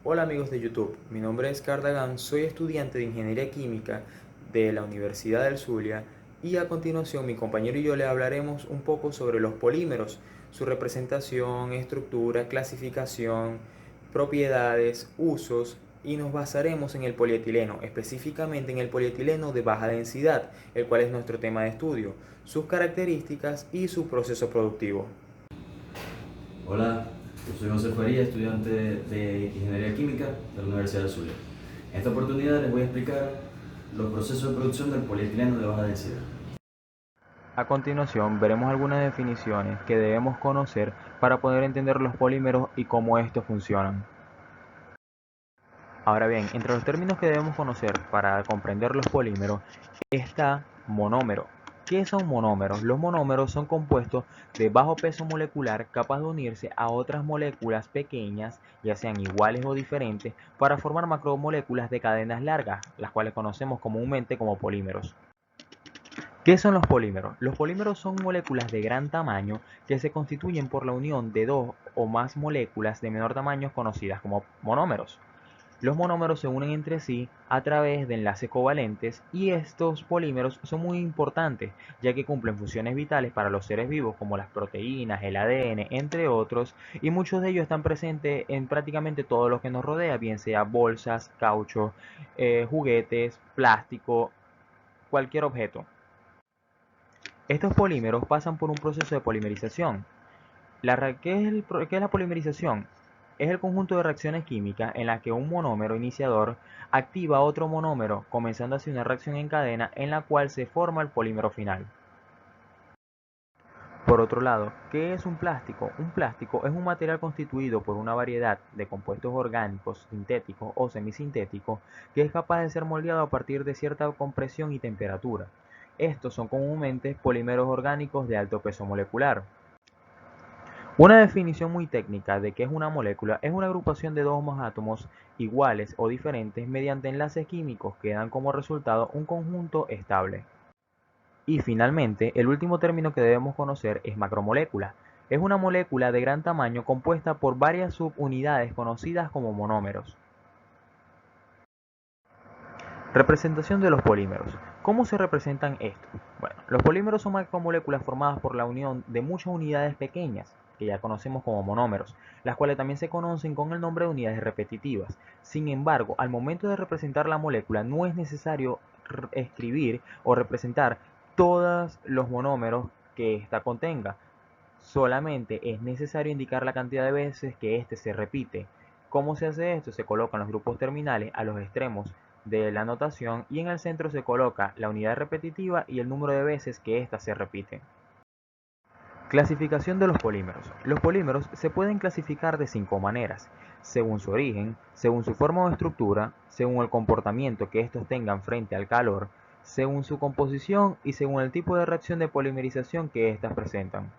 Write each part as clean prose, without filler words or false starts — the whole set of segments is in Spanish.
Hola amigos de YouTube, mi nombre es Cardagan, soy estudiante de Ingeniería Química de la Universidad del Zulia y a continuación mi compañero y yo le hablaremos un poco sobre los polímeros, su representación, estructura, clasificación, propiedades, usos y nos basaremos en el polietileno, específicamente en el polietileno de baja densidad, el cual es nuestro tema de estudio, sus características y su proceso productivo. Hola, yo soy José Faría, estudiante de Ingeniería Química de la Universidad de Zulia. En esta oportunidad les voy a explicar los procesos de producción del polietileno de baja densidad. A continuación, veremos algunas definiciones que debemos conocer para poder entender los polímeros y cómo estos funcionan. Ahora bien, entre los términos que debemos conocer para comprender los polímeros está monómero. ¿Qué son monómeros? Los monómeros son compuestos de bajo peso molecular capaz de unirse a otras moléculas pequeñas, ya sean iguales o diferentes, para formar macromoléculas de cadenas largas, las cuales conocemos comúnmente como polímeros. ¿Qué son los polímeros? Los polímeros son moléculas de gran tamaño que se constituyen por la unión de dos o más moléculas de menor tamaño conocidas como monómeros. Los monómeros se unen entre sí a través de enlaces covalentes y estos polímeros son muy importantes ya que cumplen funciones vitales para los seres vivos como las proteínas, el ADN, entre otros, y muchos de ellos están presentes en prácticamente todo lo que nos rodea, bien sea bolsas, caucho, juguetes, plástico, cualquier objeto. Estos polímeros pasan por un proceso de polimerización. ¿Qué es la polimerización? Es el conjunto de reacciones químicas en las que un monómero iniciador activa otro monómero, comenzando así una reacción en cadena en la cual se forma el polímero final. Por otro lado, ¿qué es un plástico? Un plástico es un material constituido por una variedad de compuestos orgánicos, sintéticos o semisintéticos, que es capaz de ser moldeado a partir de cierta compresión y temperatura. Estos son comúnmente polímeros orgánicos de alto peso molecular. Una definición muy técnica de qué es una molécula es una agrupación de dos o más átomos iguales o diferentes mediante enlaces químicos que dan como resultado un conjunto estable. Y finalmente, el último término que debemos conocer es macromolécula. Es una molécula de gran tamaño compuesta por varias subunidades conocidas como monómeros. Representación de los polímeros. ¿Cómo se representan estos? Bueno, los polímeros son macromoléculas formadas por la unión de muchas unidades pequeñas, que ya conocemos como monómeros, las cuales también se conocen con el nombre de unidades repetitivas. Sin embargo, al momento de representar la molécula no es necesario escribir o representar todos los monómeros que ésta contenga. Solamente es necesario indicar la cantidad de veces que éste se repite. ¿Cómo se hace esto? Se colocan los grupos terminales a los extremos de la notación y en el centro se coloca la unidad repetitiva y el número de veces que ésta se repite. Clasificación de los polímeros. Los polímeros se pueden clasificar de 5 maneras, según su origen, según su forma o estructura, según el comportamiento que estos tengan frente al calor, según su composición y según el tipo de reacción de polimerización que éstas presentan.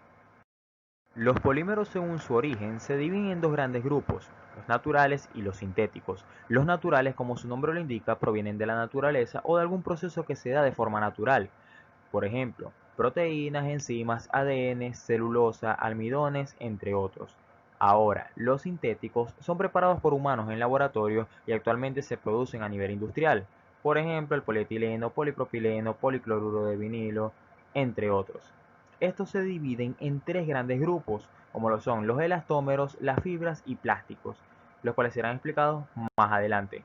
Los polímeros según su origen se dividen en dos grandes grupos, los naturales y los sintéticos. Los naturales, como su nombre lo indica, provienen de la naturaleza o de algún proceso que se da de forma natural. Por ejemplo, proteínas, enzimas, ADN, celulosa, almidones, entre otros. Ahora, los sintéticos son preparados por humanos en laboratorio y actualmente se producen a nivel industrial. Por ejemplo, el polietileno, polipropileno, policloruro de vinilo, entre otros. Estos se dividen en tres grandes grupos, como lo son los elastómeros, las fibras y plásticos, los cuales serán explicados más adelante.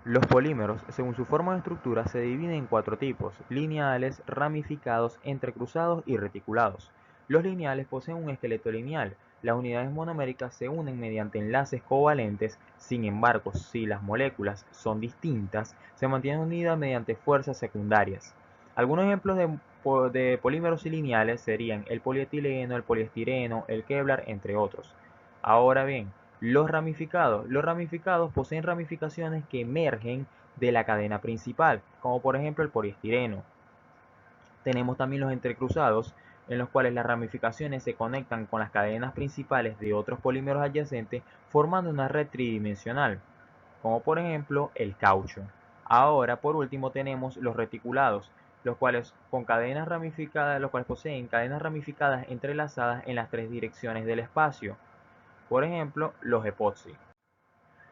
Los polímeros, según su forma de estructura, se dividen en cuatro tipos: lineales, ramificados, entrecruzados y reticulados. Los lineales poseen un esqueleto lineal. Las unidades monoméricas se unen mediante enlaces covalentes, sin embargo, si las moléculas son distintas, se mantienen unidas mediante fuerzas secundarias. Algunos ejemplos de polímeros lineales serían el polietileno, el poliestireno, el Kevlar, entre otros. Ahora bien, los ramificados poseen ramificaciones que emergen de la cadena principal, como por ejemplo el poliestireno. Tenemos también los entrecruzados, en los cuales las ramificaciones se conectan con las cadenas principales de otros polímeros adyacentes, formando una red tridimensional, como por ejemplo el caucho. Ahora, por último, tenemos los reticulados, los cuales poseen cadenas ramificadas entrelazadas en las tres direcciones del espacio, por ejemplo, los epoxi.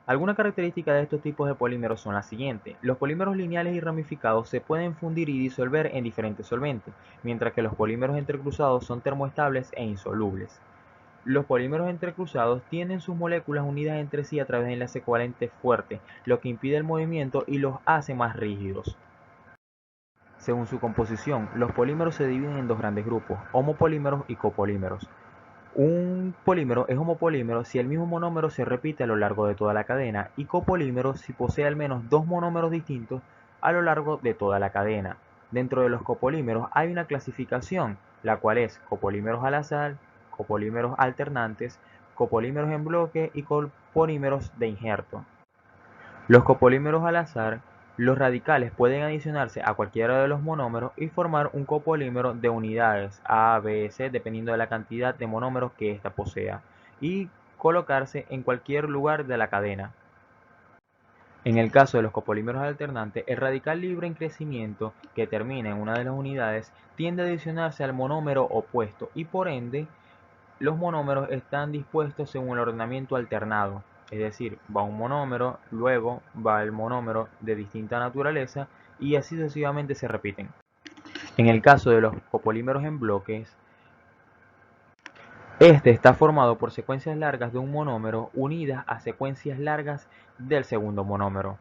Algunas características de estos tipos de polímeros son las siguientes. Los polímeros lineales y ramificados se pueden fundir y disolver en diferentes solventes, mientras que los polímeros entrecruzados son termoestables e insolubles. Los polímeros entrecruzados tienen sus moléculas unidas entre sí a través de enlace covalente fuerte, lo que impide el movimiento y los hace más rígidos. Según su composición, los polímeros se dividen en dos grandes grupos, homopolímeros y copolímeros. Un polímero es homopolímero si el mismo monómero se repite a lo largo de toda la cadena y copolímero si posee al menos dos monómeros distintos a lo largo de toda la cadena. Dentro de los copolímeros hay una clasificación, la cual es copolímeros al azar, copolímeros alternantes, copolímeros en bloque y copolímeros de injerto. Los copolímeros al azar, los radicales pueden adicionarse a cualquiera de los monómeros y formar un copolímero de unidades A, B, C, dependiendo de la cantidad de monómeros que ésta posea, y colocarse en cualquier lugar de la cadena. En el caso de los copolímeros alternantes, el radical libre en crecimiento que termina en una de las unidades tiende a adicionarse al monómero opuesto y por ende los monómeros están dispuestos según el ordenamiento alternado, es decir, va un monómero, luego va el monómero de distinta naturaleza y así sucesivamente se repiten. En el caso de los copolímeros en bloques, este está formado por secuencias largas de un monómero unidas a secuencias largas del segundo monómero.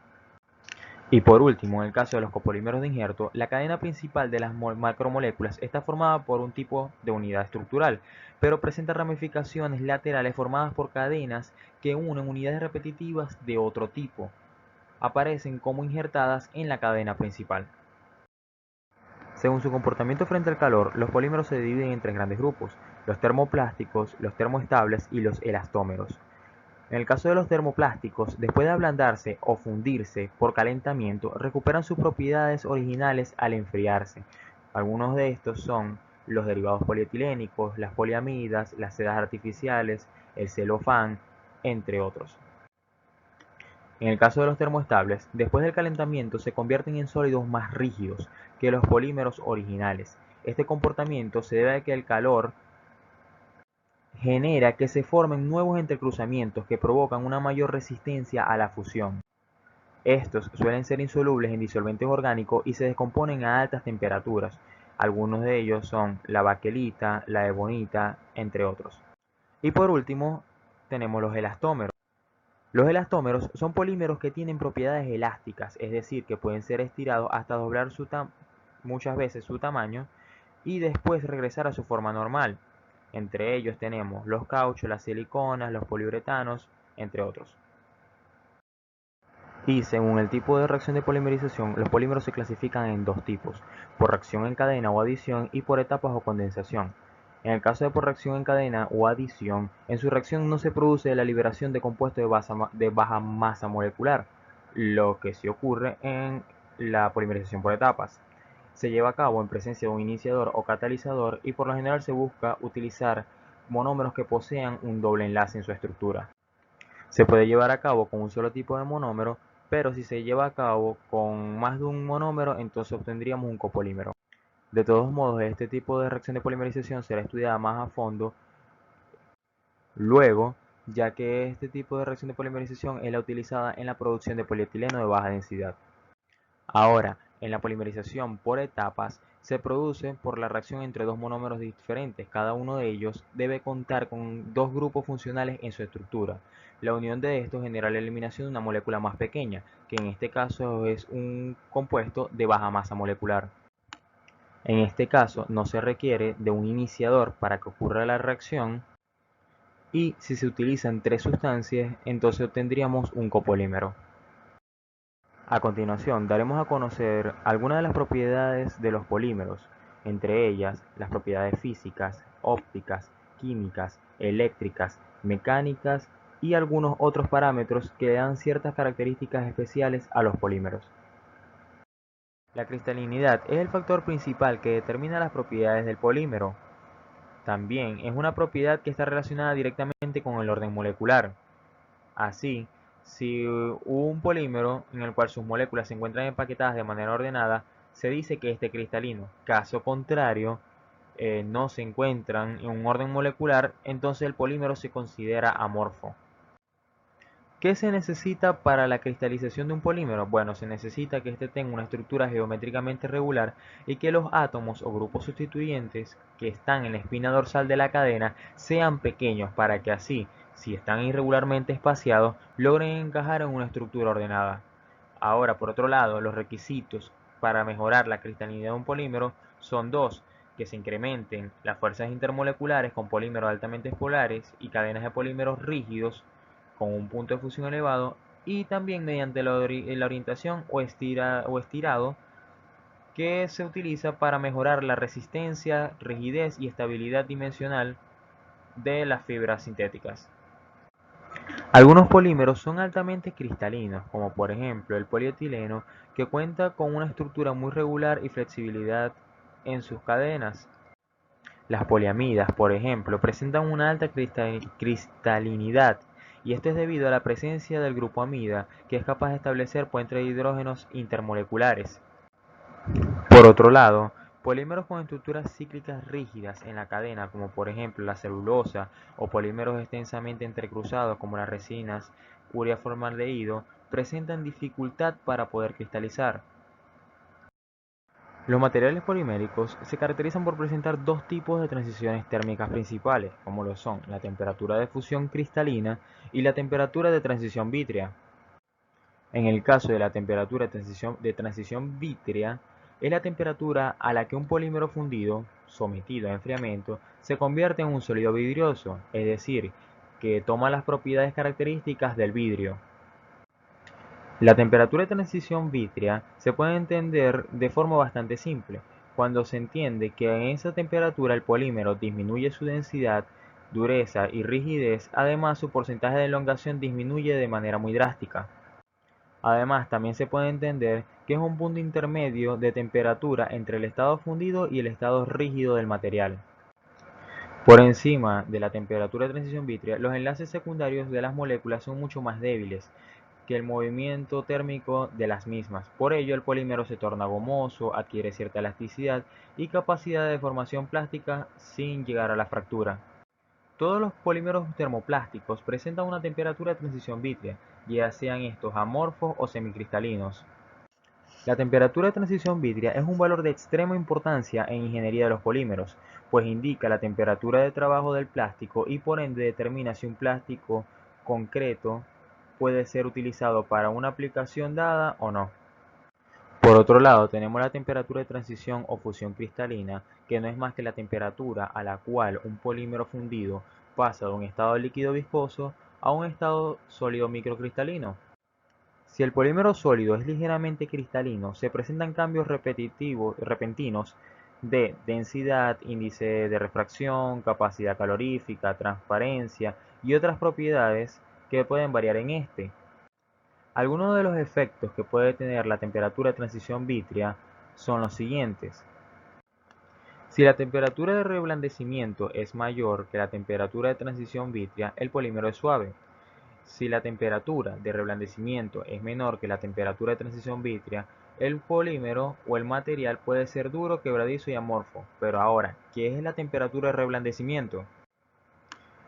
Y por último, en el caso de los copolímeros de injerto, la cadena principal de las macromoléculas está formada por un tipo de unidad estructural, pero presenta ramificaciones laterales formadas por cadenas que unen unidades repetitivas de otro tipo. Aparecen como injertadas en la cadena principal. Según su comportamiento frente al calor, los polímeros se dividen en tres grandes grupos: los termoplásticos, los termoestables y los elastómeros. En el caso de los termoplásticos, después de ablandarse o fundirse por calentamiento, recuperan sus propiedades originales al enfriarse. Algunos de estos son los derivados polietilénicos, las poliamidas, las sedas artificiales, el celofán, entre otros. En el caso de los termoestables, después del calentamiento se convierten en sólidos más rígidos que los polímeros originales. Este comportamiento se debe a que el calor genera que se formen nuevos entrecruzamientos que provocan una mayor resistencia a la fusión. Estos suelen ser insolubles en disolventes orgánicos y se descomponen a altas temperaturas. Algunos de ellos son la baquelita, la ebonita, entre otros. Y por último, tenemos los elastómeros. Los elastómeros son polímeros que tienen propiedades elásticas, es decir, que pueden ser estirados hasta doblar muchas veces su tamaño y después regresar a su forma normal. Entre ellos tenemos los cauchos, las siliconas, los poliuretanos, entre otros. Y según el tipo de reacción de polimerización, los polímeros se clasifican en dos tipos: por reacción en cadena o adición y por etapas o condensación. En el caso de por reacción en cadena o adición, en su reacción no se produce la liberación de compuestos de baja masa molecular, lo que sí ocurre en la polimerización por etapas. Se lleva a cabo en presencia de un iniciador o catalizador y por lo general se busca utilizar monómeros que posean un doble enlace en su estructura. Se puede llevar a cabo con un solo tipo de monómero, pero si se lleva a cabo con más de un monómero, entonces obtendríamos un copolímero. De todos modos, este tipo de reacción de polimerización será estudiada más a fondo luego, ya que este tipo de reacción de polimerización es la utilizada en la producción de polietileno de baja densidad. Ahora, en la polimerización por etapas, se produce por la reacción entre dos monómeros diferentes. Cada uno de ellos debe contar con dos grupos funcionales en su estructura. La unión de estos genera la eliminación de una molécula más pequeña, que en este caso es un compuesto de baja masa molecular. En este caso, no se requiere de un iniciador para que ocurra la reacción, y si se utilizan tres sustancias, entonces obtendríamos un copolímero. A continuación, daremos a conocer algunas de las propiedades de los polímeros, entre ellas las propiedades físicas, ópticas, químicas, eléctricas, mecánicas y algunos otros parámetros que dan ciertas características especiales a los polímeros. La cristalinidad es el factor principal que determina las propiedades del polímero. También es una propiedad que está relacionada directamente con el orden molecular. Así, si un polímero en el cual sus moléculas se encuentran empaquetadas de manera ordenada, se dice que este es cristalino. Caso contrario, no se encuentran en un orden molecular, entonces el polímero se considera amorfo. ¿Qué se necesita para la cristalización de un polímero? Bueno, se necesita que éste tenga una estructura geométricamente regular y que los átomos o grupos sustituyentes que están en la espina dorsal de la cadena sean pequeños para que así, si están irregularmente espaciados, logren encajar en una estructura ordenada. Ahora, por otro lado, los requisitos para mejorar la cristalinidad de un polímero son dos: que se incrementen las fuerzas intermoleculares con polímeros altamente polares y cadenas de polímeros rígidos con un punto de fusión elevado, y también mediante la orientación o estirado que se utiliza para mejorar la resistencia, rigidez y estabilidad dimensional de las fibras sintéticas. Algunos polímeros son altamente cristalinos, como por ejemplo el polietileno, que cuenta con una estructura muy regular y flexibilidad en sus cadenas. Las poliamidas, por ejemplo, presentan una alta cristalinidad, y esto es debido a la presencia del grupo amida, que es capaz de establecer puentes de hidrógenos intermoleculares. Por otro lado, polímeros con estructuras cíclicas rígidas en la cadena, como por ejemplo la celulosa, o polímeros extensamente entrecruzados como las resinas ureaformaldehído, presentan dificultad para poder cristalizar. Los materiales poliméricos se caracterizan por presentar dos tipos de transiciones térmicas principales, como lo son la temperatura de fusión cristalina y la temperatura de transición vítrea. En el caso de la temperatura de transición vítrea, es la temperatura a la que un polímero fundido, sometido a enfriamiento, se convierte en un sólido vidrioso, es decir, que toma las propiedades características del vidrio. La temperatura de transición vítrea se puede entender de forma bastante simple, cuando se entiende que en esa temperatura el polímero disminuye su densidad, dureza y rigidez, además su porcentaje de elongación disminuye de manera muy drástica. Además, también se puede entender que es un punto intermedio de temperatura entre el estado fundido y el estado rígido del material. Por encima de la temperatura de transición vítrea, los enlaces secundarios de las moléculas son mucho más débiles que el movimiento térmico de las mismas. Por ello, el polímero se torna gomoso, adquiere cierta elasticidad y capacidad de deformación plástica sin llegar a la fractura. Todos los polímeros termoplásticos presentan una temperatura de transición vítrea, ya sean estos amorfos o semicristalinos. La temperatura de transición vítrea es un valor de extrema importancia en ingeniería de los polímeros, pues indica la temperatura de trabajo del plástico y por ende determina si un plástico concreto puede ser utilizado para una aplicación dada o no. Por otro lado, tenemos la temperatura de transición o fusión cristalina, que no es más que la temperatura a la cual un polímero fundido pasa de un estado líquido viscoso a un estado sólido microcristalino. Si el polímero sólido es ligeramente cristalino, se presentan cambios repentinos de densidad, índice de refracción, capacidad calorífica, transparencia y otras propiedades que pueden variar en este. Algunos de los efectos que puede tener la temperatura de transición vítrea son los siguientes. Si la temperatura de reblandecimiento es mayor que la temperatura de transición vítrea, el polímero es suave. Si la temperatura de reblandecimiento es menor que la temperatura de transición vítrea, el polímero o el material puede ser duro, quebradizo y amorfo. Pero ahora, ¿qué es la temperatura de reblandecimiento?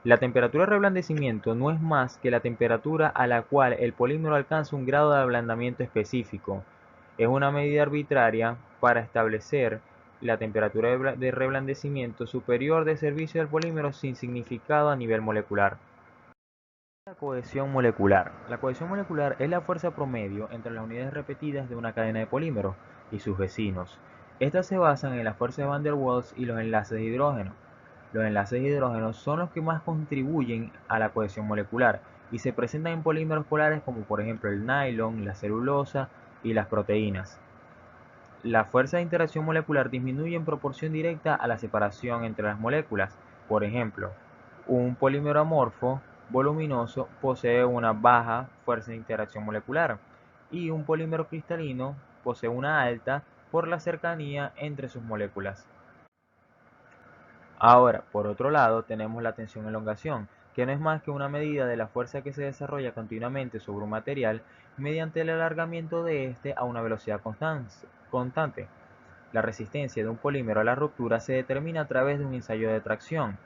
La temperatura de reblandecimiento no es más que la temperatura a la cual el polímero alcanza un grado de ablandamiento específico. Es una medida arbitraria para establecer la temperatura de reblandecimiento superior de servicio del polímero sin significado a nivel molecular. La cohesión molecular. La cohesión molecular es la fuerza promedio entre las unidades repetidas de una cadena de polímeros y sus vecinos. Estas se basan en la fuerza de Van der Waals y los enlaces de hidrógeno. Los enlaces de hidrógeno son los que más contribuyen a la cohesión molecular y se presentan en polímeros polares como por ejemplo el nylon, la celulosa y las proteínas. La fuerza de interacción molecular disminuye en proporción directa a la separación entre las moléculas. Por ejemplo, un polímero amorfo voluminoso posee una baja fuerza de interacción molecular y un polímero cristalino posee una alta por la cercanía entre sus moléculas. Ahora, por otro lado, tenemos la tensión-elongación, que no es más que una medida de la fuerza que se desarrolla continuamente sobre un material mediante el alargamiento de éste a una velocidad constante. La resistencia de un polímero a la ruptura se determina a través de un ensayo de tracción.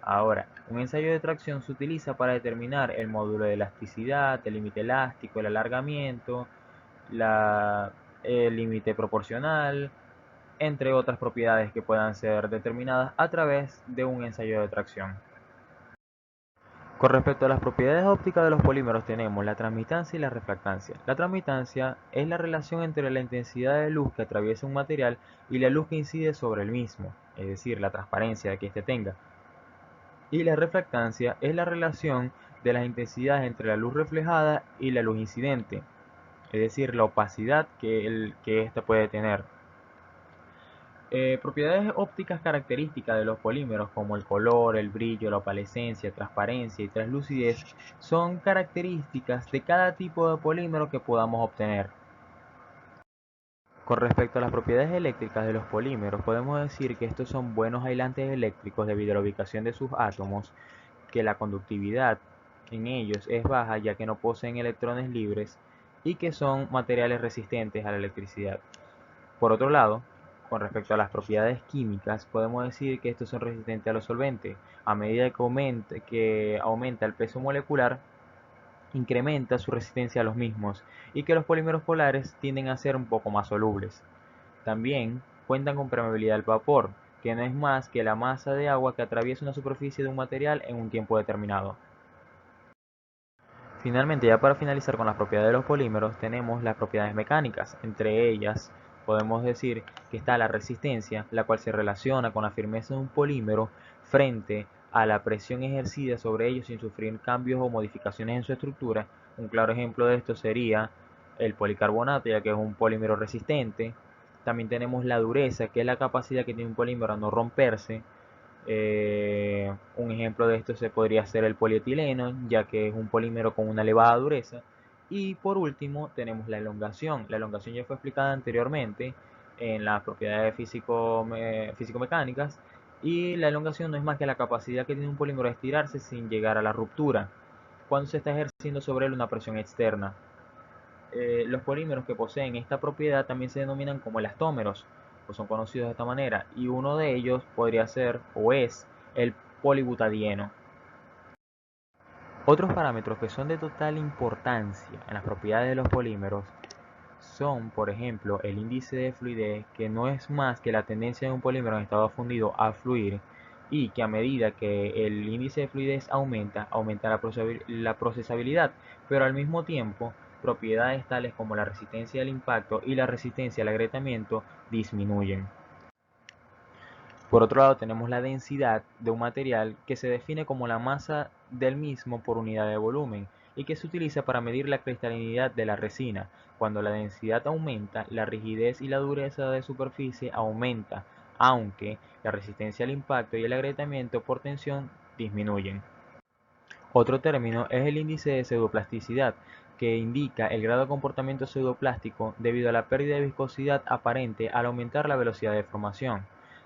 Ahora, un ensayo de tracción se utiliza para determinar el módulo de elasticidad, el límite elástico, el alargamiento, el límite proporcional, entre otras propiedades que puedan ser determinadas a través de un ensayo de tracción. Con respecto a las propiedades ópticas de los polímeros tenemos la transmitancia y la refractancia. La transmitancia es la relación entre la intensidad de luz que atraviesa un material y la luz que incide sobre el mismo, es decir, la transparencia que éste tenga. Y la refractancia es la relación de las intensidades entre la luz reflejada y la luz incidente, es decir, la opacidad que ésta puede tener. Propiedades ópticas características de los polímeros como el color, el brillo, la opalescencia, transparencia y translucidez son características de cada tipo de polímero que podamos obtener. Con respecto a las propiedades eléctricas de los polímeros, podemos decir que estos son buenos aislantes eléctricos debido a la ubicación de sus átomos, que la conductividad en ellos es baja ya que no poseen electrones libres y que son materiales resistentes a la electricidad. Por otro lado, con respecto a las propiedades químicas, podemos decir que estos son resistentes a los solventes. A medida que aumenta el peso molecular, incrementa su resistencia a los mismos y que los polímeros polares tienden a ser un poco más solubles. También cuentan con permeabilidad al vapor, que no es más que la masa de agua que atraviesa una superficie de un material en un tiempo determinado. Finalmente, ya para finalizar con las propiedades de los polímeros, tenemos las propiedades mecánicas. Entre ellas, podemos decir que está la resistencia, la cual se relaciona con la firmeza de un polímero frente a la presión ejercida sobre ellos sin sufrir cambios o modificaciones en su estructura. Un claro ejemplo de esto sería el policarbonato, ya que es un polímero resistente. También tenemos la dureza, que es la capacidad que tiene un polímero a no romperse. Un ejemplo de esto se podría ser el polietileno, ya que es un polímero con una elevada dureza. Y por último tenemos la elongación. La elongación ya fue explicada anteriormente en las propiedades físico-mecánicas, y la elongación no es más que la capacidad que tiene un polímero de estirarse sin llegar a la ruptura, cuando se está ejerciendo sobre él una presión externa. Los polímeros que poseen esta propiedad también se denominan como elastómeros, pues son conocidos de esta manera, y uno de ellos podría ser o es el polibutadieno. Otros parámetros que son de total importancia en las propiedades de los polímeros son, por ejemplo, el índice de fluidez, que no es más que la tendencia de un polímero en estado fundido a fluir, y que a medida que el índice de fluidez aumenta, aumenta la procesabilidad, pero al mismo tiempo propiedades tales como la resistencia al impacto y la resistencia al agrietamiento disminuyen. Por otro lado, tenemos la densidad de un material, que se define como la masa del mismo por unidad de volumen y que se utiliza para medir la cristalinidad de la resina. Cuando la densidad aumenta, la rigidez y la dureza de superficie aumenta, aunque la resistencia al impacto y el agrietamiento por tensión disminuyen. Otro término es el índice de pseudoplasticidad, que indica el grado de comportamiento pseudoplástico debido a la pérdida de viscosidad aparente al aumentar la velocidad de formación.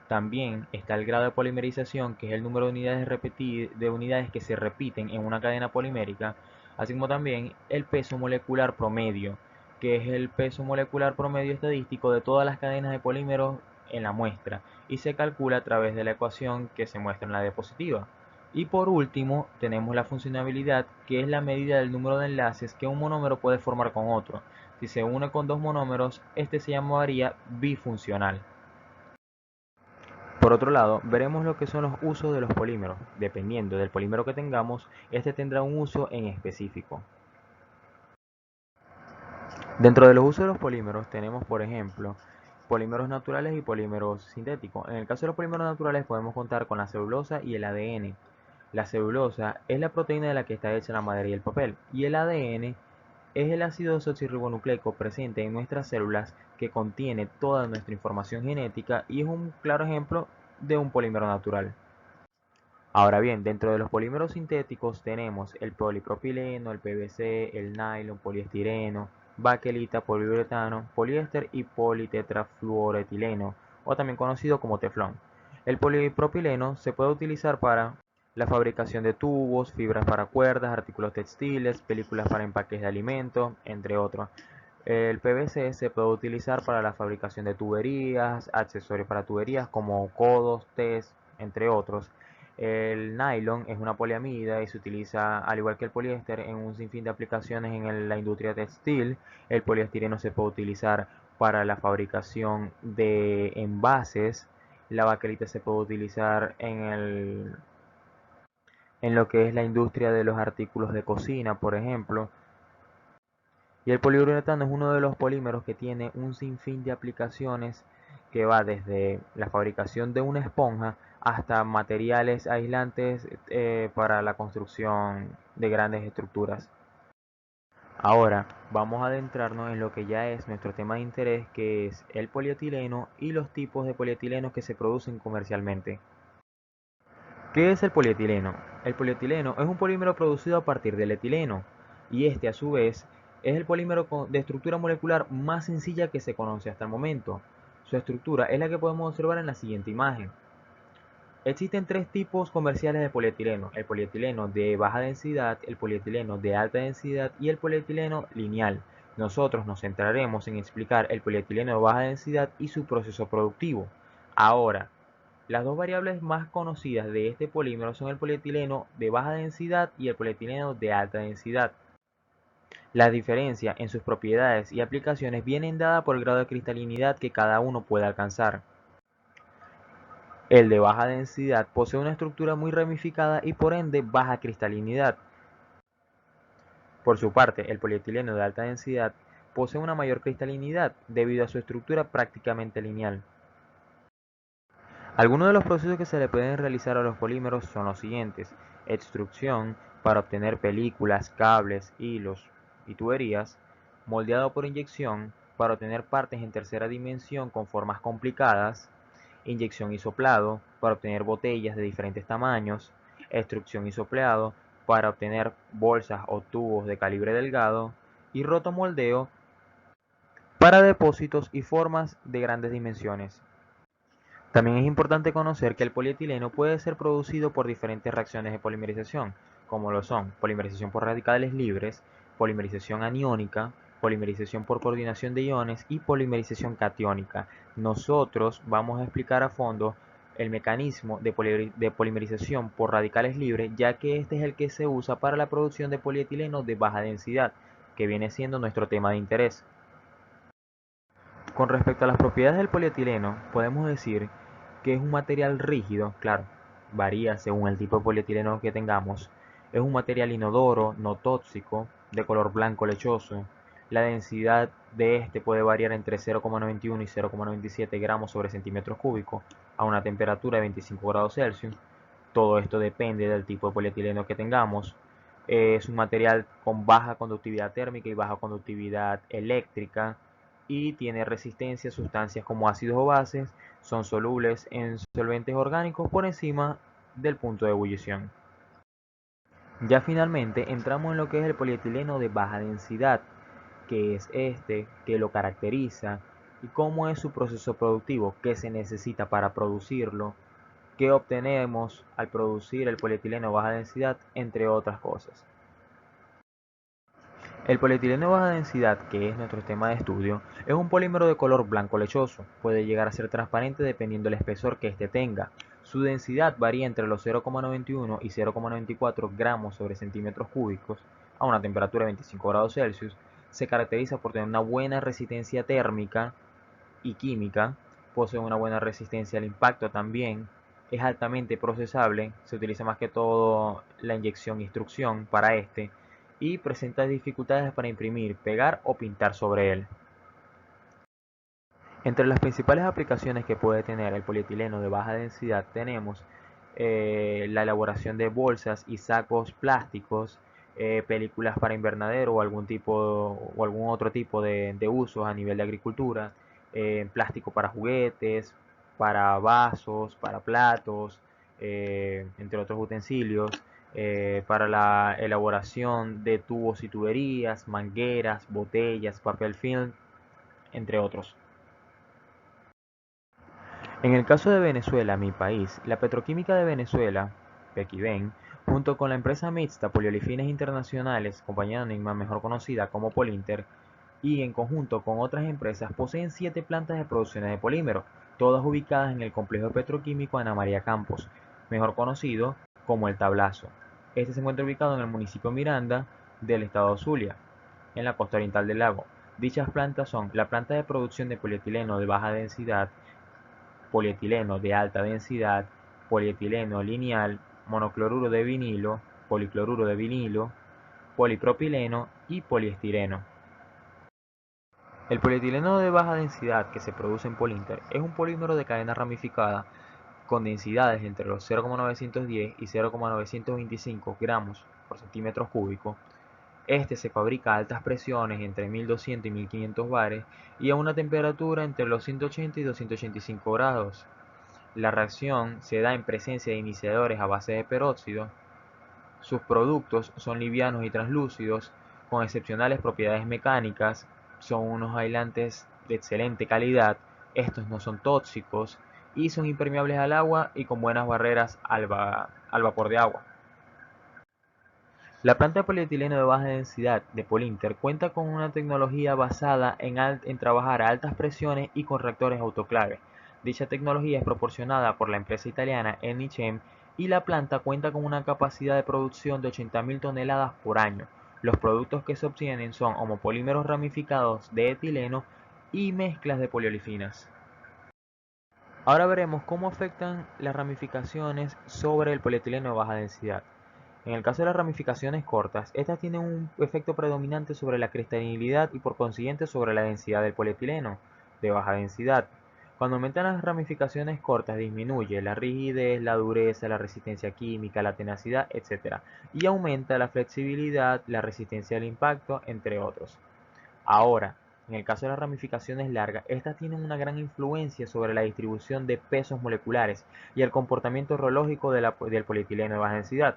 También está el grado de polimerización, que es el número de unidades que se repiten en una cadena polimérica, así como también el peso molecular promedio, que es el peso molecular promedio estadístico de todas las cadenas de polímeros en la muestra, y se calcula a través de la ecuación que se muestra en la diapositiva. Y por último, tenemos la funcionabilidad, que es la medida del número de enlaces que un monómero puede formar con otro. Si se une con dos monómeros, este se llamaría bifuncional. Por otro lado, veremos lo que son los usos de los polímeros. Dependiendo del polímero que tengamos, este tendrá un uso en específico. Dentro de los usos de los polímeros tenemos, por ejemplo, polímeros naturales y polímeros sintéticos. En el caso de los polímeros naturales podemos contar con la celulosa y el ADN. La celulosa es la proteína de la que está hecha la madera y el papel, y el ADN es el ácido desoxirribonucleico presente en nuestras células, que contiene toda nuestra información genética y es un claro ejemplo de un polímero natural. Ahora bien, dentro de los polímeros sintéticos tenemos el polipropileno, el PVC, el nylon, poliestireno, baquelita, poliuretano, poliéster y politetrafluoroetileno, o también conocido como teflón. El polipropileno se puede utilizar para la fabricación de tubos, fibras para cuerdas, artículos textiles, películas para empaques de alimentos, entre otros. El PVC se puede utilizar para la fabricación de tuberías, accesorios para tuberías como codos, test, entre otros. El nylon es una poliamida y se utiliza, al igual que el poliéster, en un sinfín de aplicaciones en la industria textil. El poliestireno se puede utilizar para la fabricación de envases. La baquelita se puede utilizar en lo que es la industria de los artículos de cocina, por ejemplo. Y el poliuretano es uno de los polímeros que tiene un sinfín de aplicaciones que va desde la fabricación de una esponja hasta materiales aislantes para la construcción de grandes estructuras. Ahora vamos a adentrarnos en lo que ya es nuestro tema de interés, que es el polietileno y los tipos de polietileno que se producen comercialmente. ¿Qué es el polietileno? El polietileno es un polímero producido a partir del etileno, y este a su vez es el polímero de estructura molecular más sencilla que se conoce hasta el momento. Su estructura es la que podemos observar en la siguiente imagen. Existen tres tipos comerciales de polietileno: el polietileno de baja densidad, el polietileno de alta densidad y el polietileno lineal. Nosotros nos centraremos en explicar el polietileno de baja densidad y su proceso productivo. Ahora, las dos variables más conocidas de este polímero son el polietileno de baja densidad y el polietileno de alta densidad. La diferencia en sus propiedades y aplicaciones viene dada por el grado de cristalinidad que cada uno puede alcanzar. El de baja densidad posee una estructura muy ramificada y por ende baja cristalinidad. Por su parte, el polietileno de alta densidad posee una mayor cristalinidad debido a su estructura prácticamente lineal. Algunos de los procesos que se le pueden realizar a los polímeros son los siguientes: extrusión para obtener películas, cables, hilos y tuberías; moldeado por inyección para obtener partes en tercera dimensión con formas complicadas; inyección y soplado para obtener botellas de diferentes tamaños; extrusión y soplado para obtener bolsas o tubos de calibre delgado; y rotomoldeo para depósitos y formas de grandes dimensiones. También es importante conocer que el polietileno puede ser producido por diferentes reacciones de polimerización, como lo son polimerización por radicales libres, polimerización aniónica, polimerización por coordinación de iones y polimerización catiónica. Nosotros vamos a explicar a fondo el mecanismo de polimerización por radicales libres, ya que este es el que se usa para la producción de polietileno de baja densidad, que viene siendo nuestro tema de interés. Con respecto a las propiedades del polietileno, podemos decir que es un material rígido. Claro, varía según el tipo de polietileno que tengamos. Es un material inodoro, no tóxico, de color blanco lechoso. La densidad de este puede variar entre 0,91 y 0,97 gramos sobre centímetros cúbicos a una temperatura de 25 grados Celsius. Todo esto depende del tipo de polietileno que tengamos. Es un material con baja conductividad térmica y baja conductividad eléctrica, y tiene resistencia a sustancias como ácidos o bases. Son solubles en solventes orgánicos por encima del punto de ebullición. Ya finalmente entramos en lo que es el polietileno de baja densidad, que es este, que lo caracteriza y cómo es su proceso productivo, qué se necesita para producirlo, qué obtenemos al producir el polietileno de baja densidad, entre otras cosas. El polietileno de baja densidad, que es nuestro tema de estudio, es un polímero de color blanco lechoso. Puede llegar a ser transparente dependiendo del espesor que éste tenga. Su densidad varía entre los 0,91 y 0,94 gramos sobre centímetros cúbicos a una temperatura de 25 grados Celsius. Se caracteriza por tener una buena resistencia térmica y química. Posee una buena resistencia al impacto también. Es altamente procesable. Se utiliza más que todo la inyección e extrusión para este, y presenta dificultades para imprimir, pegar o pintar sobre él. Entre las principales aplicaciones que puede tener el polietileno de baja densidad tenemos la elaboración de bolsas y sacos plásticos, películas para invernadero o algún otro tipo de usos a nivel de agricultura, plástico para juguetes, para vasos, para platos, entre otros utensilios, para la elaboración de tubos y tuberías, mangueras, botellas, papel film, entre otros. En el caso de Venezuela, mi país, la Petroquímica de Venezuela, Pequiven, junto con la empresa mixta Poliolefines Internacionales, compañía anónima mejor conocida como Polinter, y en conjunto con otras empresas, poseen 7 plantas de producción de polímeros, todas ubicadas en el complejo petroquímico Ana María Campos. mejor conocido como el tablazo. Este se encuentra ubicado en el municipio Miranda del estado Zulia, en la costa oriental del lago. Dichas plantas son la planta de producción de polietileno de baja densidad, polietileno de alta densidad, polietileno lineal, monocloruro de vinilo, policloruro de vinilo, polipropileno y poliestireno. El polietileno de baja densidad que se produce en Polinter es un polímero de cadena ramificada con densidades entre los 0,910 y 0,925 gramos por centímetro cúbico. Este se fabrica a altas presiones entre 1200 y 1500 bares y a una temperatura entre los 180 y 285 grados. La reacción se da en presencia de iniciadores a base de peróxido. Sus productos son livianos y translúcidos, con excepcionales propiedades mecánicas, son unos aislantes de excelente calidad, estos no son tóxicos y son impermeables al agua y con buenas barreras al vapor de agua. La planta de polietileno de baja densidad de Polinter cuenta con una tecnología basada en trabajar a altas presiones y con reactores autoclave. Dicha tecnología es proporcionada por la empresa italiana Enichem y la planta cuenta con una capacidad de producción de 80.000 toneladas por año. Los productos que se obtienen son homopolímeros ramificados de etileno y mezclas de poliolifinas. Ahora veremos cómo afectan las ramificaciones sobre el polietileno de baja densidad. En el caso de las ramificaciones cortas, estas tienen un efecto predominante sobre la cristalinidad y por consiguiente sobre la densidad del polietileno de baja densidad. Cuando aumentan las ramificaciones cortas disminuye la rigidez, la dureza, la resistencia química, la tenacidad, etc. Y aumenta la flexibilidad, la resistencia al impacto, entre otros. Ahora, en el caso de las ramificaciones largas, estas tienen una gran influencia sobre la distribución de pesos moleculares y el comportamiento reológico del polietileno de baja densidad.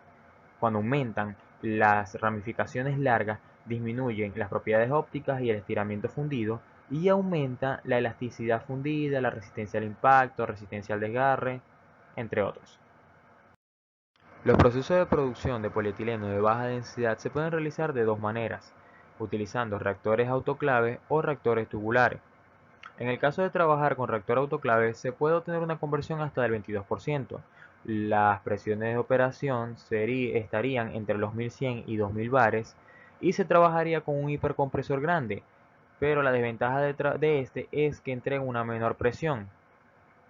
Cuando aumentan las ramificaciones largas, disminuyen las propiedades ópticas y el estiramiento fundido y aumenta la elasticidad fundida, la resistencia al impacto, resistencia al desgarre, entre otros. Los procesos de producción de polietileno de baja densidad se pueden realizar de dos maneras, utilizando reactores autoclaves o reactores tubulares. En el caso de trabajar con reactor autoclave, se puede obtener una conversión hasta del 22%. Las presiones de operación estarían entre los 1100 y 2000 bares y se trabajaría con un hipercompresor grande, pero la desventaja de este es que entrega una menor presión.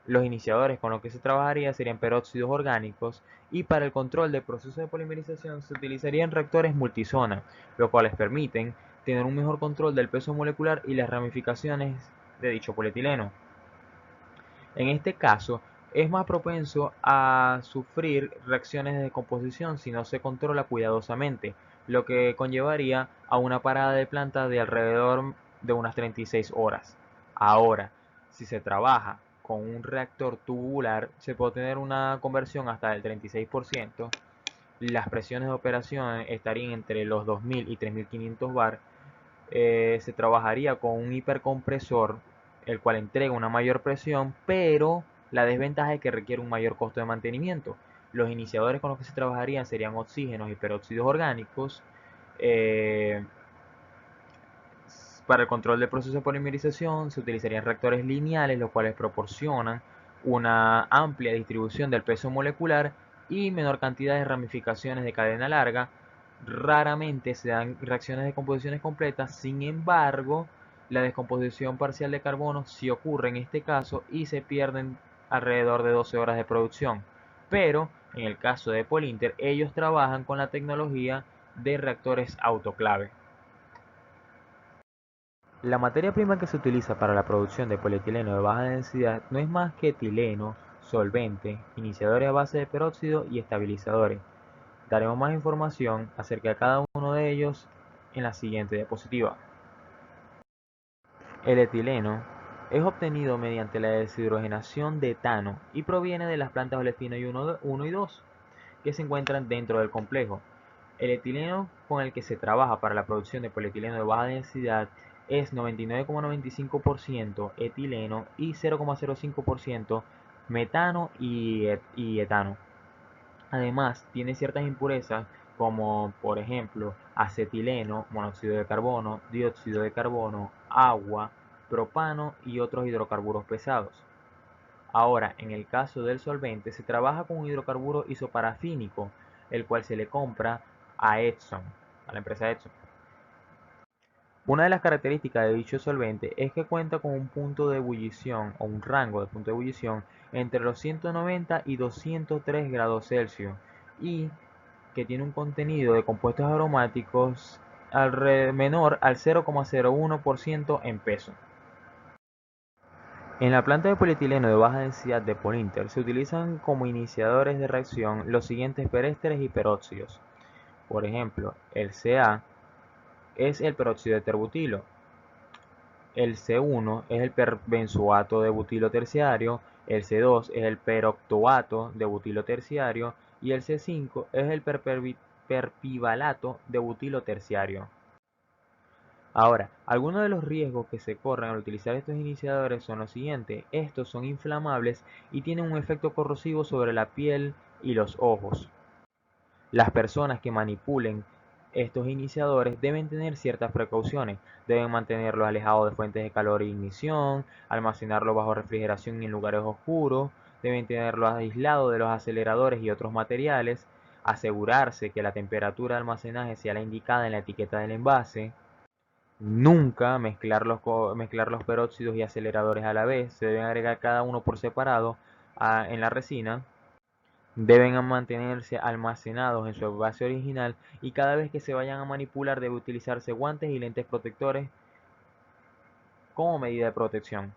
Los iniciadores con los que se trabajaría serían peróxidos orgánicos y para el control del proceso de polimerización se utilizarían reactores multizona, los cuales permiten tener un mejor control del peso molecular y las ramificaciones de dicho polietileno. En este caso, es más propenso a sufrir reacciones de descomposición si no se controla cuidadosamente, lo que conllevaría a una parada de planta de alrededor de unas 36 horas. Ahora, si se trabaja con un reactor tubular, se puede obtener una conversión hasta del 36%. Las presiones de operación estarían entre los 2000 y 3500 bar. Se trabajaría con un hipercompresor, el cual entrega una mayor presión, pero la desventaja es que requiere un mayor costo de mantenimiento. Los iniciadores con los que se trabajarían serían oxígenos y peróxidos orgánicos. Eh, para el control del proceso de polimerización se utilizarían reactores lineales, los cuales proporcionan una amplia distribución del peso molecular y menor cantidad de ramificaciones de cadena larga. Raramente se dan reacciones de composiciones completas, sin embargo, la descomposición parcial de carbono sí ocurre en este caso y se pierden alrededor de 12 horas de producción. Pero en el caso de Polinter, ellos trabajan con la tecnología de reactores autoclave. La materia prima que se utiliza para la producción de polietileno de baja densidad no es más que etileno, solvente, iniciadores a base de peróxido y estabilizadores. Daremos más información acerca de cada uno de ellos en la siguiente diapositiva. El etileno es obtenido mediante la deshidrogenación de etano y proviene de las plantas olefina 1 y 2 que se encuentran dentro del complejo. El etileno con el que se trabaja para la producción de polietileno de baja densidad es 99,95% etileno y 0,05% metano y etano. Además, tiene ciertas impurezas como por ejemplo acetileno, monóxido de carbono, dióxido de carbono, agua, propano y otros hidrocarburos pesados. Ahora, en el caso del solvente, se trabaja con un hidrocarburo isoparafínico, el cual se le compra a Exxon, a la empresa Exxon. Una de las características de dicho solvente es que cuenta con un punto de ebullición o un rango de punto de ebullición entre los 190 y 203 grados Celsius y que tiene un contenido de compuestos aromáticos menor al 0,01% en peso. En la planta de polietileno de baja densidad de Polinter se utilizan como iniciadores de reacción los siguientes perósteres y peróxidos. Por ejemplo, el Ca es el peróxido de terbutilo, el C1 es el perbenzoato de butilo terciario, el C2 es el peroctoato de butilo terciario y el C5 es el perpivalato de butilo terciario. Ahora, algunos de los riesgos que se corren al utilizar estos iniciadores son los siguientes. Estos son inflamables y tienen un efecto corrosivo sobre la piel y los ojos. Las personas que manipulen estos iniciadores deben tener ciertas precauciones. Deben mantenerlos alejados de fuentes de calor e ignición, almacenarlos bajo refrigeración y en lugares oscuros, deben tenerlos aislados de los aceleradores y otros materiales, asegurarse que la temperatura de almacenaje sea la indicada en la etiqueta del envase. Nunca mezclar los peróxidos y aceleradores a la vez, se deben agregar cada uno por separado en la resina. Deben mantenerse almacenados en su envase original y cada vez que se vayan a manipular debe utilizarse guantes y lentes protectores como medida de protección.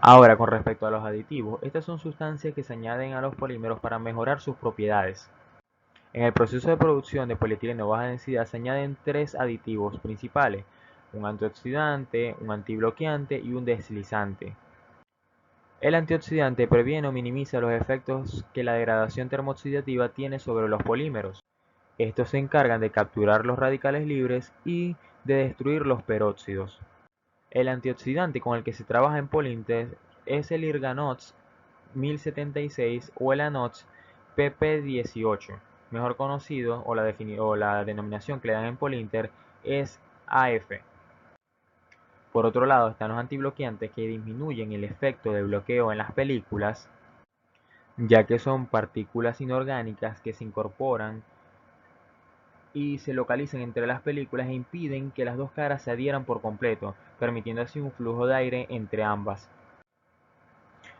Ahora, con respecto a los aditivos, estas son sustancias que se añaden a los polímeros para mejorar sus propiedades. En el proceso de producción de polietileno de baja densidad se añaden tres aditivos principales: un antioxidante, un antibloqueante y un deslizante. El antioxidante previene o minimiza los efectos que la degradación termooxidativa tiene sobre los polímeros. Estos se encargan de capturar los radicales libres y de destruir los peróxidos. El antioxidante con el que se trabaja en Polinter es el Irganox 1076 o el Anox PP18. Mejor conocido o la denominación que le dan en Polinter es AF. Por otro lado están los antibloqueantes que disminuyen el efecto de bloqueo en las películas, ya que son partículas inorgánicas que se incorporan y se localizan entre las películas e impiden que las dos caras se adhieran por completo, permitiendo así un flujo de aire entre ambas.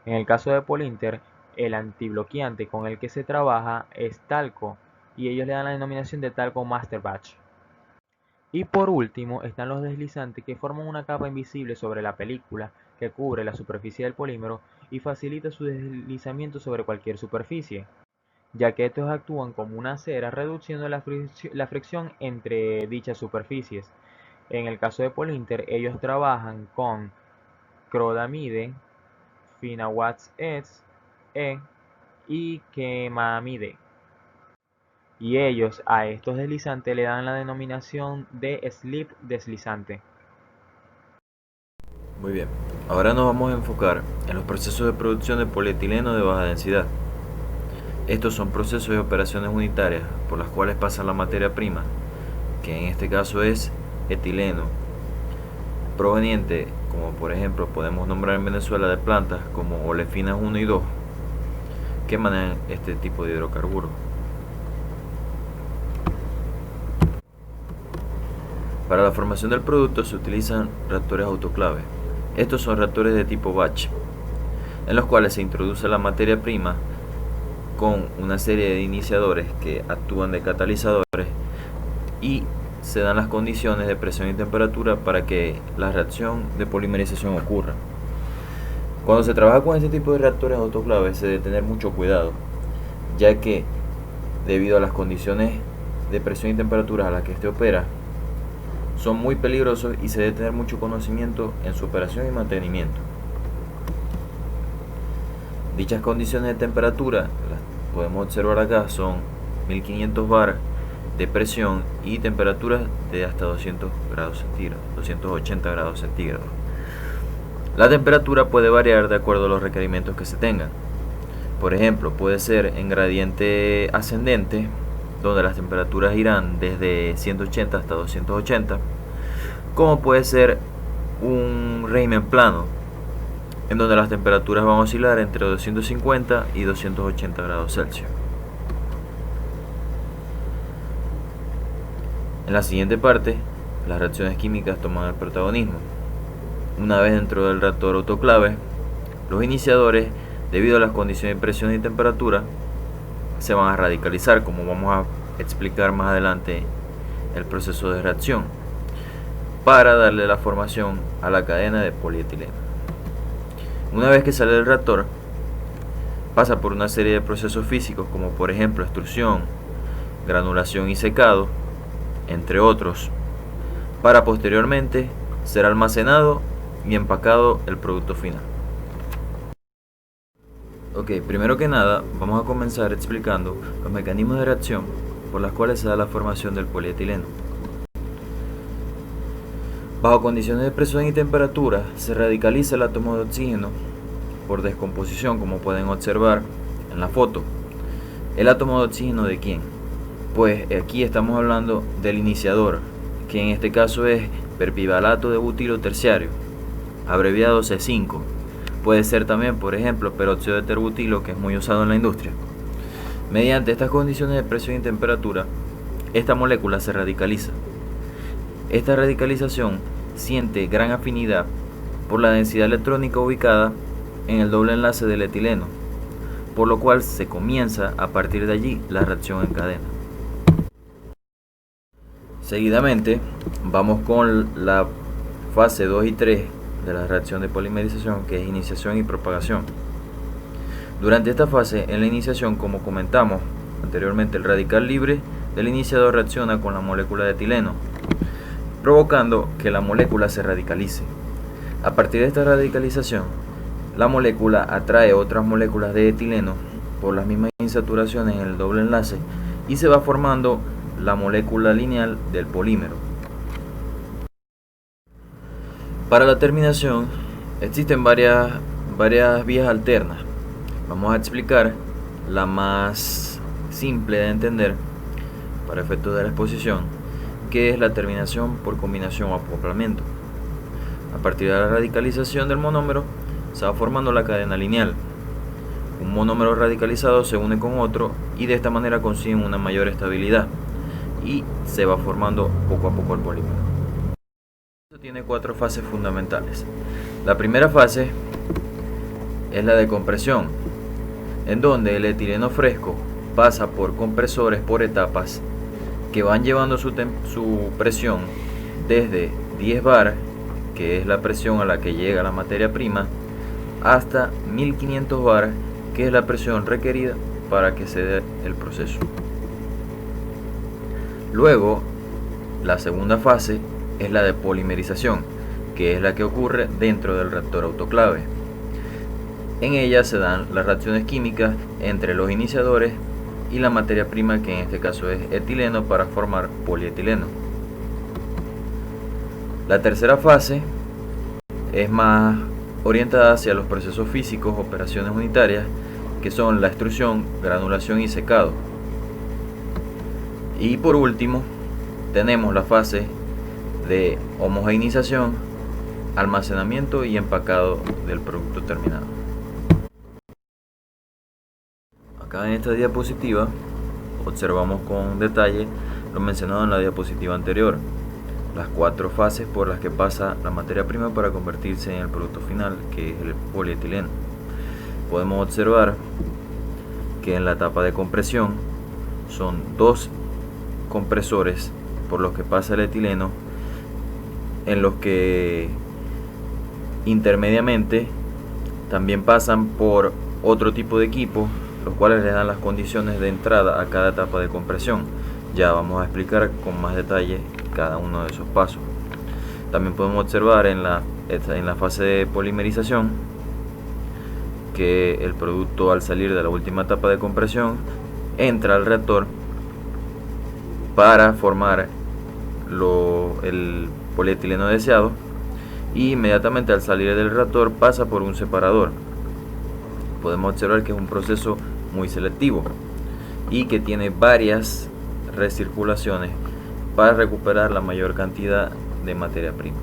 En el caso de Polinter, el antibloqueante con el que se trabaja es talco y ellos le dan la denominación de talco master batch. Y por último están los deslizantes que forman una capa invisible sobre la película que cubre la superficie del polímero y facilita su deslizamiento sobre cualquier superficie, ya que estos actúan como una cera reduciendo la fricción entre dichas superficies. En el caso de Polinter, ellos trabajan con crolamide, Finawax E y quemamide. Y ellos a estos deslizantes le dan la denominación de slip deslizante. Muy bien, ahora nos vamos a enfocar en los procesos de producción de polietileno de baja densidad. Estos son procesos y operaciones unitarias por las cuales pasa la materia prima, que en este caso es etileno, proveniente, como por ejemplo podemos nombrar en Venezuela, de plantas como olefinas 1 y 2, que manejan este tipo de hidrocarburos. Para la formación del producto se utilizan reactores autoclave. Estos son reactores de tipo batch, en los cuales se introduce la materia prima con una serie de iniciadores que actúan de catalizadores y se dan las condiciones de presión y temperatura para que la reacción de polimerización ocurra. Cuando se trabaja con este tipo de reactores autoclaves se debe tener mucho cuidado, ya que debido a las condiciones de presión y temperatura a las que este opera, son muy peligrosos y se debe tener mucho conocimiento en su operación y mantenimiento. Dichas condiciones de temperatura, las podemos observar acá, son 1500 bar de presión y temperaturas de hasta 200 grados centígrados, 280 grados centígrados. La temperatura puede variar de acuerdo a los requerimientos que se tengan. Por ejemplo, puede ser en gradiente ascendente, donde las temperaturas irán desde 180 hasta 280, como puede ser un régimen plano, en donde las temperaturas van a oscilar entre 250 y 280 grados Celsius. En la siguiente parte, las reacciones químicas toman el protagonismo. Una vez dentro del reactor autoclave, los iniciadores, debido a las condiciones de presión y temperatura, se van a radicalizar, como vamos a explicar más adelante el proceso de reacción, para darle la formación a la cadena de polietileno. Una vez que sale del reactor, pasa por una serie de procesos físicos como por ejemplo extrusión, granulación y secado, entre otros, para posteriormente ser almacenado y empacado el producto final. Ok, primero que nada vamos a comenzar explicando los mecanismos de reacción por los cuales se da la formación del polietileno. Bajo condiciones de presión y temperatura se radicaliza el átomo de oxígeno por descomposición, como pueden observar en la foto. ¿El átomo de oxígeno de quién? Pues aquí estamos hablando del iniciador, que en este caso es perpivalato de butilo terciario, abreviado C5. Puede ser también, por ejemplo, peróxido de terbutilo, que es muy usado en la industria. Mediante estas condiciones de presión y temperatura, esta molécula se radicaliza. Esta radicalización siente gran afinidad por la densidad electrónica ubicada en el doble enlace del etileno, por lo cual se comienza a partir de allí la reacción en cadena. Seguidamente vamos con la fase 2 y 3 de la reacción de polimerización, que es iniciación y propagación. Durante esta fase, en la iniciación, como comentamos anteriormente, el radical libre del iniciador reacciona con la molécula de etileno, provocando que la molécula se radicalice. A partir de esta radicalización, la molécula atrae otras moléculas de etileno por las mismas insaturaciones en el doble enlace y se va formando la molécula lineal del polímero. Para la terminación existen varias vías alternas. Vamos a explicar la más simple de entender para efectos de la exposición, que es la terminación por combinación o acoplamiento. A partir de la radicalización del monómero se va formando la cadena lineal. Un monómero radicalizado se une con otro y de esta manera consiguen una mayor estabilidad y se va formando poco a poco el polímero. Esto tiene 4 fases fundamentales. La primera fase es la de compresión, en donde el etileno fresco pasa por compresores por etapas que van llevando su presión desde 10 bar, que es la presión a la que llega la materia prima, hasta 1500 bar, que es la presión requerida para que se dé el proceso. Luego, la segunda fase es la de polimerización, que es la que ocurre dentro del reactor autoclave. En ella se dan las reacciones químicas entre los iniciadores y la materia prima, que en este caso es etileno, para formar polietileno. La tercera fase es más orientada hacia los procesos físicos, operaciones unitarias, que son la extrusión, granulación y secado. Y por último tenemos la fase de homogeneización, almacenamiento y empacado del producto terminado. Acá en esta diapositiva observamos con detalle lo mencionado en la diapositiva anterior, las 4 fases por las que pasa la materia prima para convertirse en el producto final, que es el polietileno. Podemos observar que en la etapa de compresión son 2 compresores por los que pasa el etileno, en los que intermediamente también pasan por otro tipo de equipo, los cuales le dan las condiciones de entrada a cada etapa de compresión. Ya vamos a explicar con más detalle cada uno de esos pasos. También podemos observar en la fase de polimerización que el producto, al salir de la última etapa de compresión, entra al reactor para formar el polietileno deseado, y inmediatamente al salir del reactor pasa por un separador. Podemos observar que es un proceso muy selectivo y que tiene varias recirculaciones para recuperar la mayor cantidad de materia prima.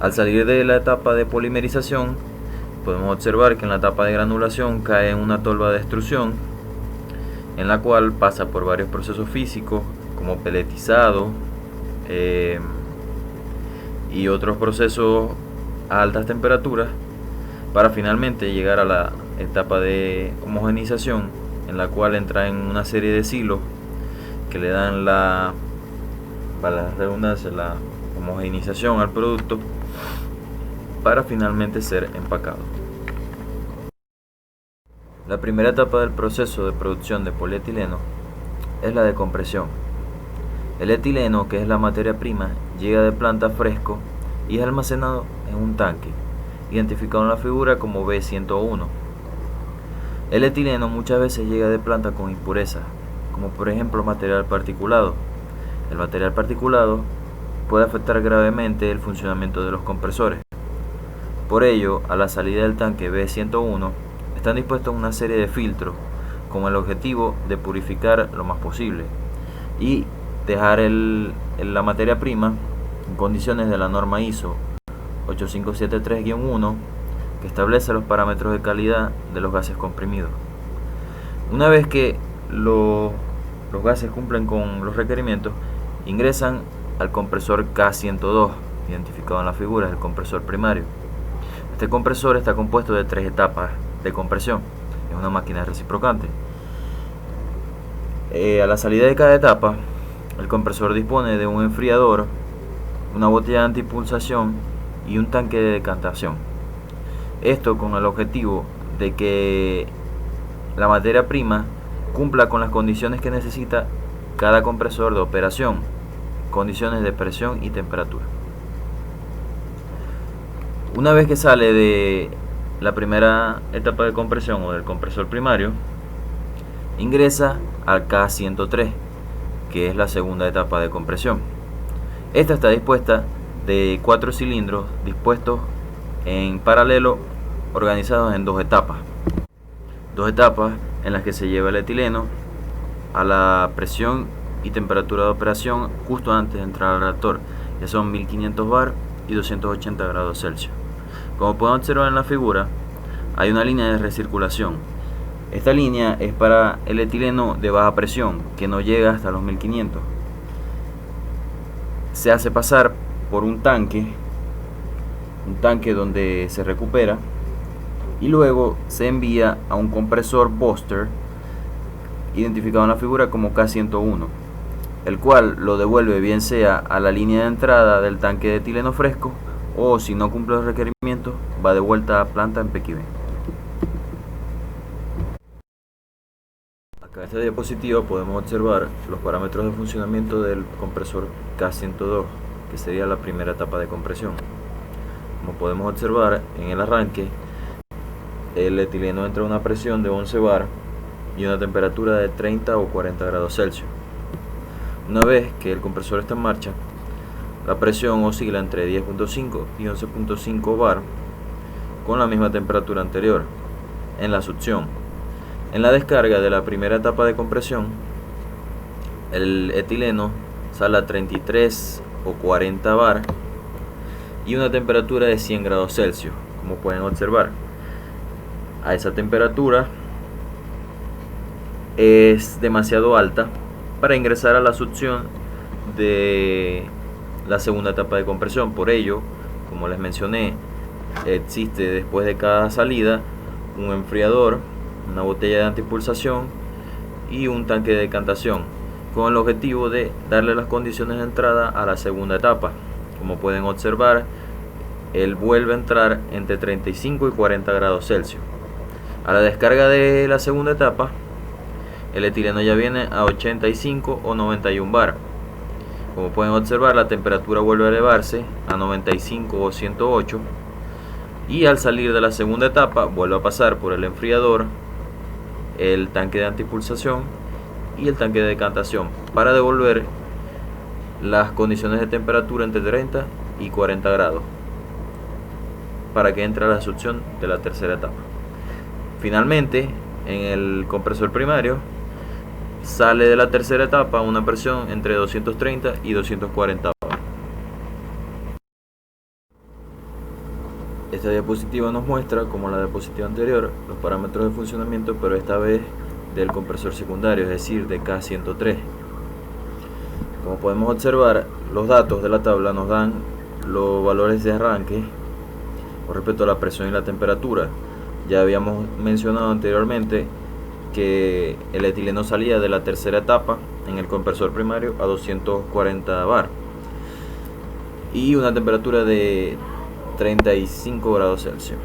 Al salir de la etapa de polimerización podemos observar que en la etapa de granulación cae en una tolva de extrusión, en la cual pasa por varios procesos físicos como peletizado y otros procesos a altas temperaturas, para finalmente llegar a la etapa de homogeneización, en la cual entra en una serie de silos que le dan para la redundancia, la homogeneización al producto, para finalmente ser empacado. La primera etapa del proceso de producción de polietileno es la de compresión. El etileno, que es la materia prima, llega de planta fresco y es almacenado en un tanque, identificado en la figura como B101. El etileno muchas veces llega de planta con impurezas, como por ejemplo material particulado. El material particulado puede afectar gravemente el funcionamiento de los compresores. Por ello, a la salida del tanque B101 están dispuestos una serie de filtros con el objetivo de purificar lo más posible y dejar la materia prima en condiciones de la norma ISO 8573-1, que establece los parámetros de calidad de los gases comprimidos. Una vez que los gases cumplen con los requerimientos, ingresan al compresor K102, identificado en la figura, es el compresor primario. Este compresor está compuesto de 3 etapas de compresión, es una máquina reciprocante. A la salida de cada etapa, el compresor dispone de un enfriador, una botella de antipulsación y un tanque de decantación. Esto con el objetivo de que la materia prima cumpla con las condiciones que necesita cada compresor de operación, condiciones de presión y temperatura. Una vez que sale de la primera etapa de compresión o del compresor primario, ingresa al K103, que es la segunda etapa de compresión. Esta está dispuesta de 4 cilindros dispuestos en paralelo, organizados en 2 etapas. 2 etapas en las que se lleva el etileno a la presión y temperatura de operación justo antes de entrar al reactor, que son 1500 bar y 280 grados Celsius. Como pueden observar en la figura, hay una línea de recirculación. Esta línea es para el etileno de baja presión, que no llega hasta los 1500. Se hace pasar por un tanque donde se recupera, y luego se envía a un compresor booster, identificado en la figura como K101, el cual lo devuelve bien sea a la línea de entrada del tanque de etileno fresco, o si no cumple los requerimientos, va de vuelta a planta en Pequibén. Acá en esta diapositiva podemos observar los parámetros de funcionamiento del compresor K102, que sería la primera etapa de compresión. Como podemos observar en el arranque, el etileno entra a una presión de 11 bar y una temperatura de 30 o 40 grados Celsius. Una vez que el compresor está en marcha, la presión oscila entre 10.5 y 11.5 bar, con la misma temperatura anterior en la succión. En la descarga de la primera etapa de compresión, el etileno sale a 33 o 40 bar y una temperatura de 100 grados Celsius, como pueden observar. A esa temperatura es demasiado alta para ingresar a la succión de la segunda etapa de compresión. Por ello, como les mencioné, existe después de cada salida un enfriador, una botella de antipulsación y un tanque de decantación, con el objetivo de darle las condiciones de entrada a la segunda etapa. Como pueden observar, él vuelve a entrar entre 35 y 40 grados Celsius. A la descarga de la segunda etapa, el etileno ya viene a 85 o 91 bar. Como pueden observar, la temperatura vuelve a elevarse a 95 o 108, y al salir de la segunda etapa vuelve a pasar por el enfriador, el tanque de antipulsación y el tanque de decantación, para devolver las condiciones de temperatura entre 30 y 40 grados, para que entre a la succión de la tercera etapa. Finalmente, en el compresor primario, sale de la tercera etapa una presión entre 230 y 240 bar. Esta diapositiva nos muestra, como la diapositiva anterior, los parámetros de funcionamiento, pero esta vez del compresor secundario, es decir, de K103. Como podemos observar, los datos de la tabla nos dan los valores de arranque con respecto a la presión y la temperatura. Ya habíamos mencionado anteriormente que el etileno salía de la tercera etapa en el compresor primario a 240 bar y una temperatura de 35 grados Celsius.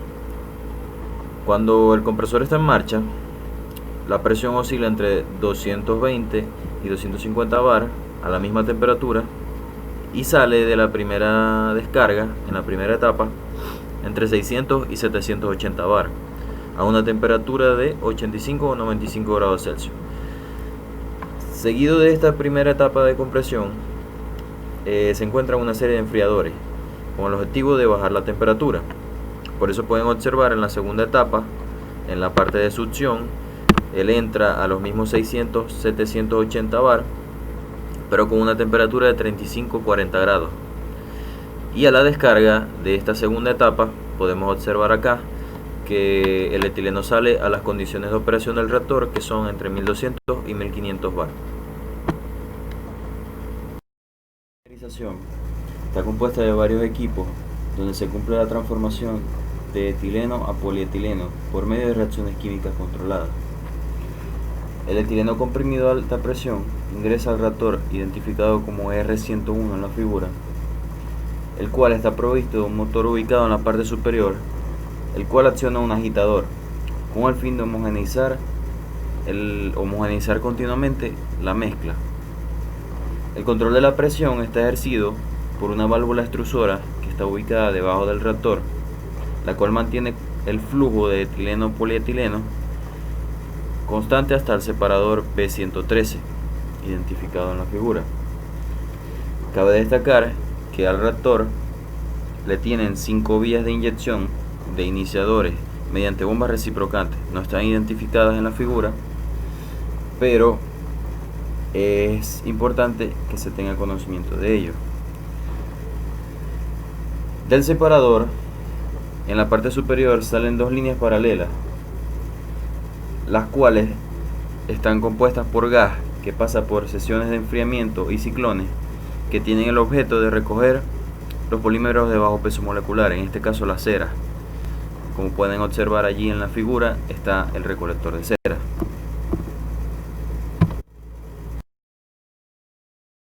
Cuando el compresor está en marcha, la presión oscila entre 220 y 250 bar a la misma temperatura y sale de la primera descarga en la primera etapa entre 600 y 780 bar a una temperatura de 85 o 95 grados Celsius. Seguido de esta primera etapa de compresión se encuentra una serie de enfriadores con el objetivo de bajar la temperatura. Por eso pueden observar en la segunda etapa, en la parte de succión, él entra a los mismos 600-780 bar, pero con una temperatura de 35-40 grados. Y a la descarga de esta segunda etapa podemos observar acá que el etileno sale a las condiciones de operación del reactor, que son entre 1200 y 1500 bar. La polimerización está compuesta de varios equipos donde se cumple la transformación de etileno a polietileno por medio de reacciones químicas controladas. El etileno comprimido a alta presión ingresa al reactor, identificado como R101 en la figura, el cual está provisto de un motor ubicado en la parte superior, el cual acciona un agitador con el fin de homogeneizar continuamente la mezcla. El control de la presión está ejercido por una válvula extrusora que está ubicada debajo del reactor, la cual mantiene el flujo de etileno-polietileno constante hasta el separador P113, identificado en la figura. Cabe destacar que al reactor le tienen 5 vías de inyección de iniciadores mediante bombas reciprocantes. No están identificadas en la figura, pero es importante que se tenga conocimiento de ello. Del separador, en la parte superior salen 2 líneas paralelas, las cuales están compuestas por gas que pasa por sesiones de enfriamiento y ciclones que tienen el objeto de recoger los polímeros de bajo peso molecular, en este caso la cera. Como pueden observar allí en la figura está el recolector de cera.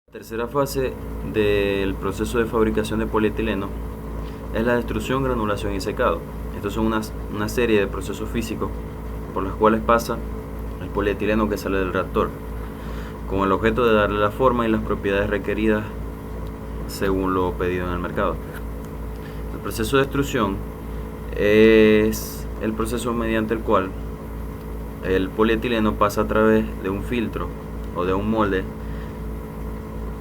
La tercera fase del proceso de fabricación de polietileno es la destrucción, granulación y secado. Estos son una serie de procesos físicos por los cuales pasa el polietileno que sale del reactor, con el objeto de darle la forma y las propiedades requeridas según lo pedido en el mercado. El proceso de extrusión es el proceso mediante el cual el polietileno pasa a través de un filtro o de un molde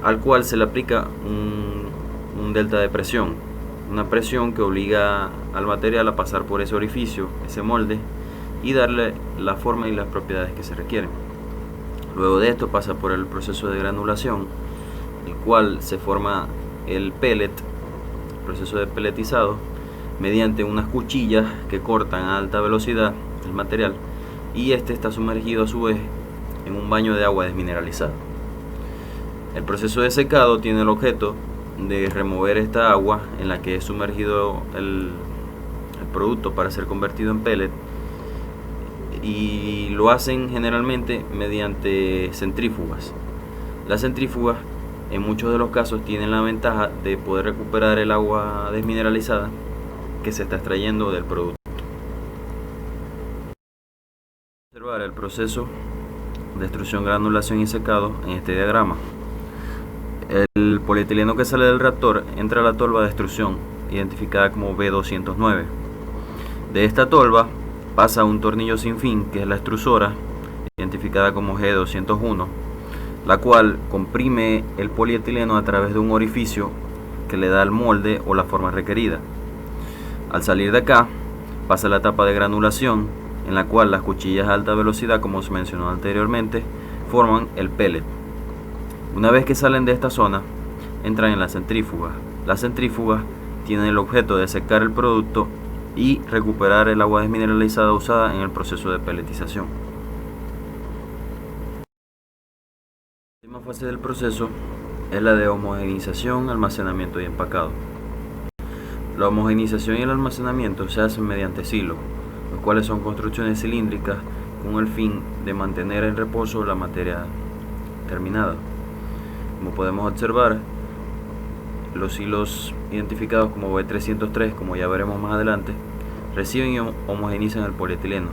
al cual se le aplica un delta de presión, una presión que obliga al material a pasar por ese orificio, ese molde, y darle la forma y las propiedades que se requieren. Luego de esto pasa por el proceso de granulación, el cual se forma el pellet, proceso de pelletizado, mediante unas cuchillas que cortan a alta velocidad el material, y este está sumergido a su vez en un baño de agua desmineralizada. El proceso de secado tiene el objeto de remover esta agua en la que es sumergido el producto para ser convertido en pellet, y lo hacen generalmente mediante centrífugas. Las centrífugas en muchos de los casos tienen la ventaja de poder recuperar el agua desmineralizada que se está extrayendo del producto. Observar el proceso de extrusión, granulación y secado en este diagrama. El polietileno que sale del reactor entra a la tolva de extrusión, identificada como B209. De esta tolva pasa un tornillo sin fin, que es la extrusora, identificada como G201, la cual comprime el polietileno a través de un orificio que le da el molde o la forma requerida. Al salir de acá, pasa la etapa de granulación, en la cual las cuchillas a alta velocidad, como se mencionó anteriormente, forman el pellet. Una vez que salen de esta zona, entran en la centrífuga. Las centrífugas tienen el objeto de secar el producto y recuperar el agua desmineralizada usada en el proceso de peletización. La última fase del proceso es la de homogeneización, almacenamiento y empacado. La homogeneización y el almacenamiento se hacen mediante silos, los cuales son construcciones cilíndricas con el fin de mantener en reposo la materia terminada. Como podemos observar, los silos identificados como B303, como ya veremos más adelante, reciben y homogeneizan el polietileno.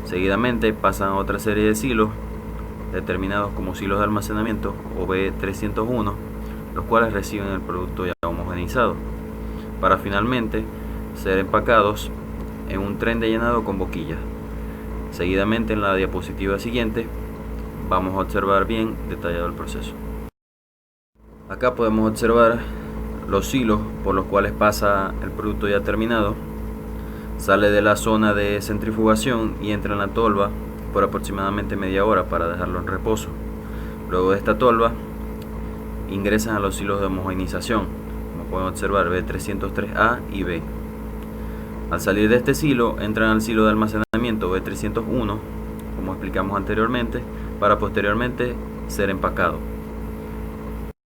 Seguidamente pasan a otra serie de silos determinados como silos de almacenamiento o B301, los cuales reciben el producto ya homogeneizado, para finalmente ser empacados en un tren de llenado con boquillas. Seguidamente, en la diapositiva siguiente, vamos a observar bien detallado el proceso. Acá podemos observar los silos por los cuales pasa el producto ya terminado. Sale de la zona de centrifugación y entra en la tolva por aproximadamente media hora para dejarlo en reposo. Luego de esta tolva ingresan a los silos de homogeneización, como pueden observar B303A y B. Al salir de este silo entran al silo de almacenamiento B301, como explicamos anteriormente, para posteriormente ser empacado.